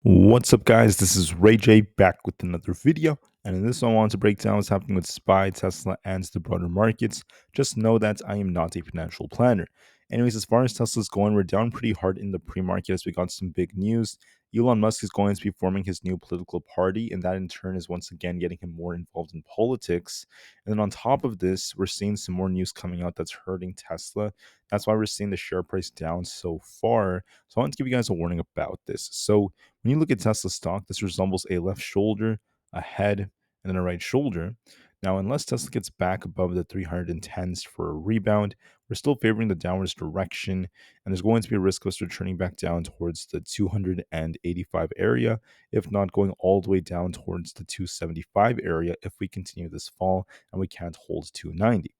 What's up, guys? This is Ray J back with another video. And in this one, I want to break down what's happening with SPY, Tesla, and the broader markets. Just know that I am not a financial planner. Anyways, as far as Tesla's going, we're down pretty hard in the pre-market as we got some big news. Elon Musk is going to be forming his new political party, and that in turn is once again getting him more involved in politics. And then on top of this, we're seeing some more news coming out that's hurting Tesla. That's why we're seeing the share price down so far. So I want to give you guys a warning about this. So when you look at Tesla stock, this resembles a left shoulder, a head, and then a right shoulder. Now, unless Tesla gets back above the 310s for a rebound, we're still favoring the downwards direction, and there's going to be a risk of us returning back down towards the 285 area, if not going all the way down towards the 275 area if we continue this fall and we can't hold 290.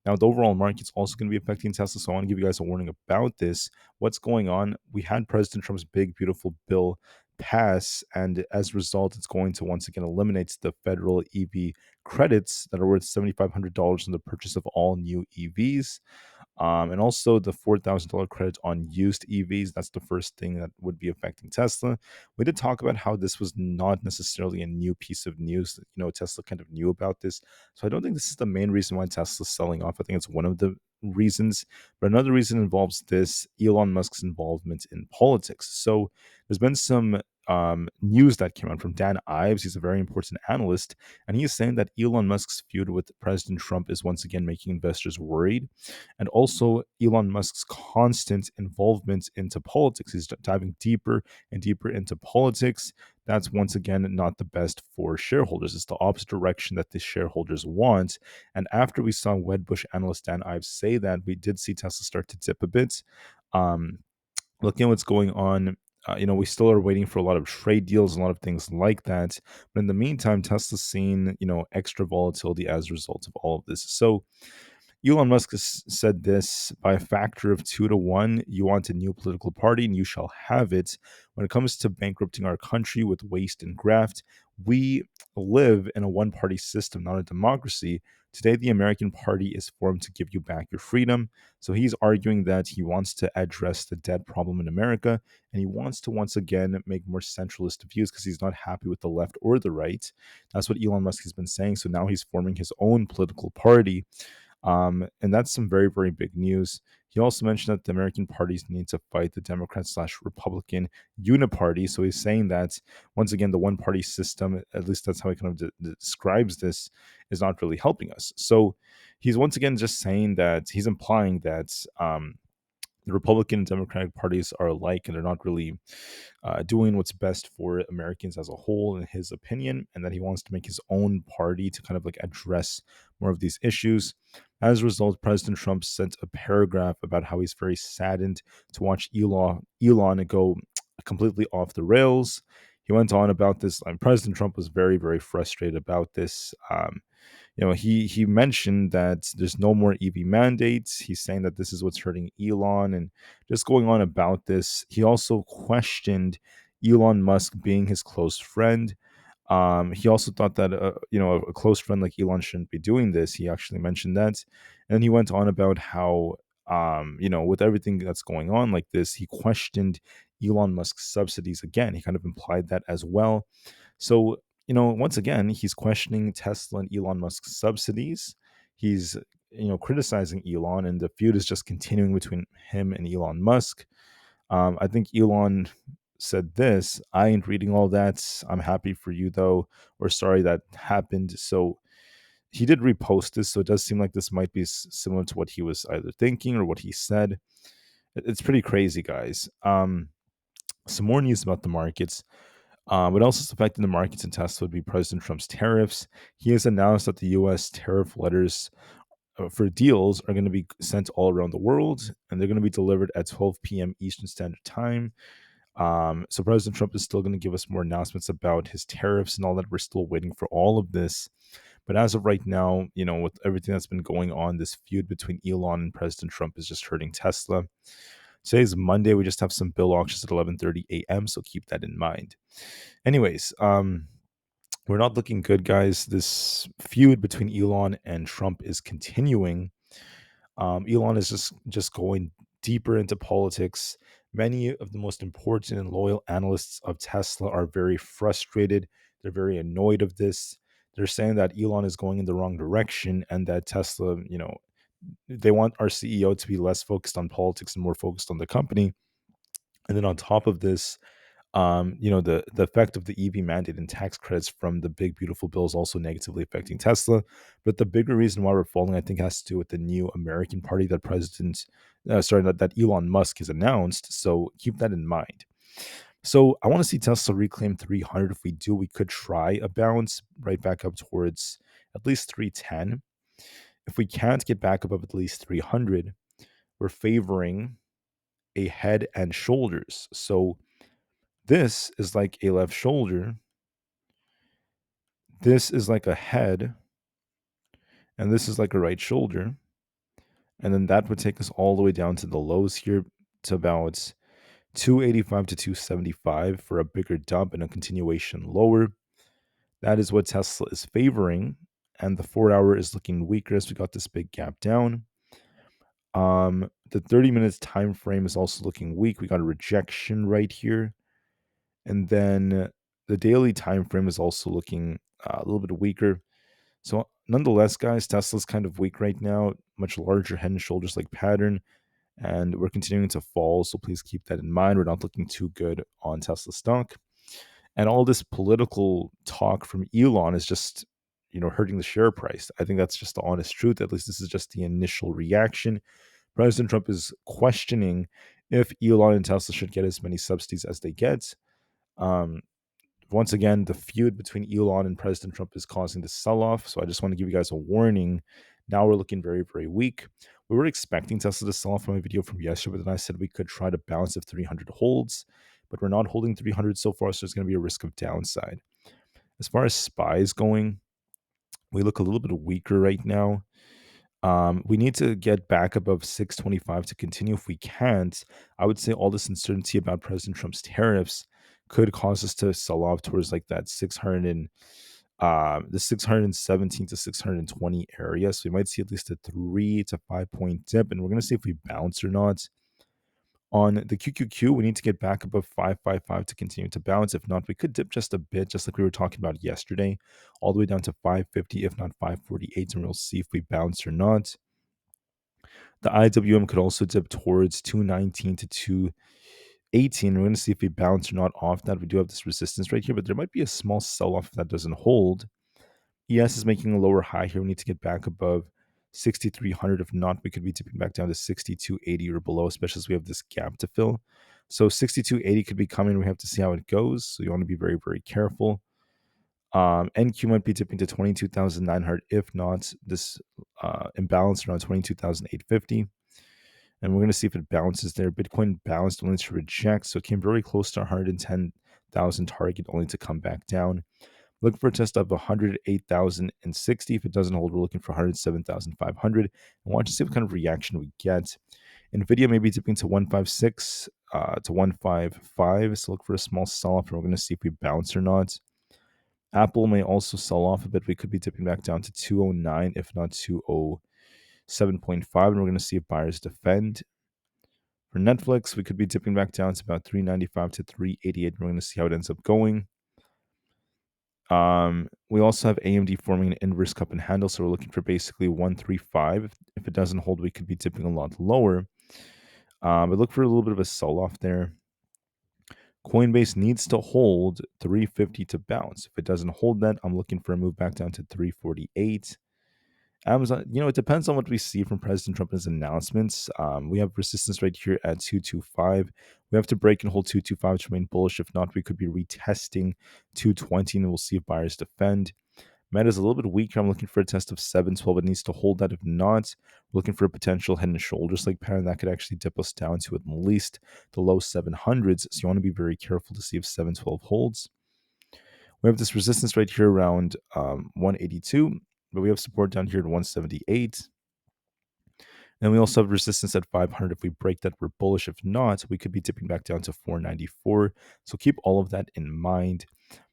Now, the overall market's also going to be affecting Tesla, so I want to give you guys a warning about this. What's going on? We had President Trump's big, beautiful bill pass, and as a result, it's going to once again eliminate the federal EV credits that are worth $7,500 on the purchase of all new EVs. And also the $4,000 credit on used EVs. That's the first thing that would be affecting Tesla. We did talk about how this was not necessarily a new piece of news. Tesla kind of knew about this. So I don't think this is the main reason why Tesla's selling off. I think it's one of the reasons. But another reason involves this Elon Musk's involvement in politics. So there's been some news that came out from Dan Ives. He's a very important analyst, and he is saying that Elon Musk's feud with President Trump is once again making investors worried, and also Elon Musk's constant involvement into politics. He's diving deeper and deeper into politics. That's once again not the best for shareholders. It's the opposite direction that the shareholders want. And after we saw Wedbush analyst Dan Ives say that, we did see Tesla start to dip a bit. Looking at what's going on, we still are waiting for a lot of trade deals, a lot of things like that. But in the meantime, Tesla's seen, extra volatility as a result of all of this. So Elon Musk has said this: by a factor of 2 to 1, you want a new political party and you shall have it. When it comes to bankrupting our country with waste and graft, we live in a one party system, not a democracy. Today, the American Party is formed to give you back your freedom. So he's arguing that he wants to address the debt problem in America, and he wants to once again make more centralist views because he's not happy with the left or the right. That's what Elon Musk has been saying. So now he's forming his own political party, and that's some very, very big news. He also mentioned that the American parties need to fight the Democrat/Republican uniparty. So he's saying that, once again, the one party system, at least that's how he kind of describes this, is not really helping us. So he's once again just saying that he's implying that the Republican and Democratic parties are alike, and they're not really doing what's best for Americans as a whole, in his opinion, and that he wants to make his own party to kind of like address more of these issues. As a result, President Trump sent a paragraph about how he's very saddened to watch Elon go completely off the rails. He went on about this. President Trump was very, very frustrated about this. He mentioned that there's no more EV mandates. He's saying that this is what's hurting Elon, and just going on about this. He also questioned Elon Musk being his close friend. He also thought that a close friend like Elon shouldn't be doing this. He actually mentioned that, and he went on about how with everything that's going on like this, he questioned Elon Musk's subsidies again. He kind of implied that as well. So once again, he's questioning Tesla and Elon Musk's subsidies. He's criticizing Elon, and the feud is just continuing between him and Elon Musk. I think Elon said this: I ain't reading all that. I'm happy for you though, or sorry that happened. So he did repost this, so it does seem like this might be similar to what he was either thinking or what he said. It's pretty crazy, guys. Some more news about the markets. What else is affecting the markets and Tesla would be President Trump's tariffs. He has announced that the U.S. tariff letters for deals are going to be sent all around the world, and they're going to be delivered at 12 p.m. Eastern Standard Time. So President Trump is still going to give us more announcements about his tariffs and all that. We're still waiting for all of this. But as of right now, with everything that's been going on, this feud between Elon and President Trump is just hurting Tesla. Today's Monday. We just have some bill auctions at 11:30 a.m., so keep that in mind. Anyways, we're not looking good, guys. This feud between Elon and Trump is continuing. Elon is just going deeper into politics. Many of the most important and loyal analysts of Tesla are very frustrated. They're very annoyed of this. They're saying that Elon is going in the wrong direction and that Tesla, they want our CEO to be less focused on politics and more focused on the company. And then on top of this, the effect of the EV mandate and tax credits from the big beautiful bill is also negatively affecting Tesla. But the bigger reason why we're falling, I think, has to do with the new American party that that Elon Musk has announced. So keep that in mind. So I want to see Tesla reclaim 300. If we do, we could try a bounce right back up towards at least 310. If we can't get back up at least 300, we're favoring a head and shoulders. So this is like a left shoulder. This is like a head, and this is like a right shoulder. And then that would take us all the way down to the lows here to about 285 to 275 for a bigger dump and a continuation lower. That is what Tesla is favoring. And the 4 hour is looking weaker as we got this big gap down. The 30 minutes time frame is also looking weak. We got a rejection right here. And then the daily time frame is also looking a little bit weaker. So nonetheless, guys, Tesla's kind of weak right now, much larger head and shoulders like pattern, and we're continuing to fall. So please keep that in mind. We're not looking too good on Tesla stock. And all this political talk from Elon is just, hurting the share price. I think that's just the honest truth. At least this is just the initial reaction. President Trump is questioning if Elon and Tesla should get as many subsidies as they get. Um, Once again, the feud between Elon and President Trump is causing the sell-off. So I just want to give you guys a warning. Now we're looking very, very weak. We were expecting Tesla to sell off from my video from yesterday, but then I said we could try to bounce if 300 holds, but we're not holding 300 so far, so there's going to be a risk of downside. As far as SPY going, we look a little bit weaker right now. We need to get back above 625 to continue. If we can't, I would say all this uncertainty about President Trump's tariffs could cause us to sell off towards like that 600 and the 617 to 620 area. So we might see at least a 3 to 5 point dip, and we're going to see if we bounce or not. On the QQQ, we need to get back above 555 to continue to bounce. If not, we could dip just a bit, just like we were talking about yesterday, all the way down to 550, if not 548, and we'll see if we bounce or not. The IWM could also dip towards 219 to 218. We're going to see if we bounce or not off that. We do have this resistance right here, but there might be a small sell-off if that doesn't hold. ES is making a lower high here. We need to get back above 6,300. If not, we could be dipping back down to 6,280 or below, especially as we have this gap to fill. So 6,280 could be coming. We have to see how it goes. So you want to be very, very careful. NQ might be dipping to 22,900. If not, this imbalance around 22,850. And we're going to see if it bounces there. Bitcoin bounced only to reject. So it came very close to 110,000 target only to come back down. Looking for a test of 108,060. If it doesn't hold, we're looking for 107,500. And watch to see what kind of reaction we get. Nvda may be dipping to 156 to 155. So look for a small sell-off, and we're going to see if we bounce or not. Aapl may also sell off a bit. We could be dipping back down to 209, if not 207.5. And we're going to see if buyers defend. For Netflix, we could be dipping back down to about 395 to 388. We're going to see how it ends up going. We also have AMD forming an inverse cup and handle, so we're looking for basically 135. If it doesn't hold, we could be dipping a lot lower. But look for a little bit of a sell-off there. Coinbase needs to hold 350 to bounce. If it doesn't hold that, I'm looking for a move back down to 348. Amazon, it depends on what we see from President Trump's announcements. We have resistance right here at 225. We have to break and hold 225 to remain bullish. If not, we could be retesting 220, and we'll see if buyers defend. Meta is a little bit weaker. I'm looking for a test of 712. It needs to hold that. If not, we're looking for a potential head and shoulders like pattern that could actually dip us down to at least the low 700s. So you want to be very careful to see if 712 holds. We have this resistance right here around 182. But we have support down here at 178. And we also have resistance at 500. If we break that, we're bullish. If not, we could be dipping back down to 494. So keep all of that in mind.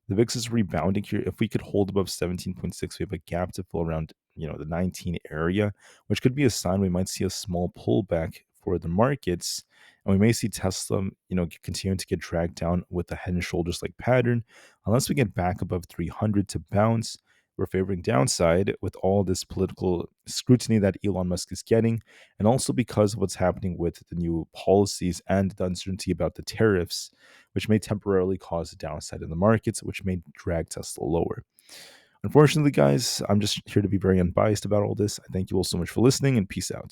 The VIX is rebounding here. If we could hold above 17.6, we have a gap to fill around, the 19 area, which could be a sign we might see a small pullback for the markets, and we may see Tesla, continuing to get dragged down with a head and shoulders like pattern, unless we get back above 300 to bounce. We're favoring downside with all this political scrutiny that Elon Musk is getting, and also because of what's happening with the new policies and the uncertainty about the tariffs, which may temporarily cause a downside in the markets, which may drag Tesla lower. Unfortunately, guys, I'm just here to be very unbiased about all this. I thank you all so much for listening, and peace out.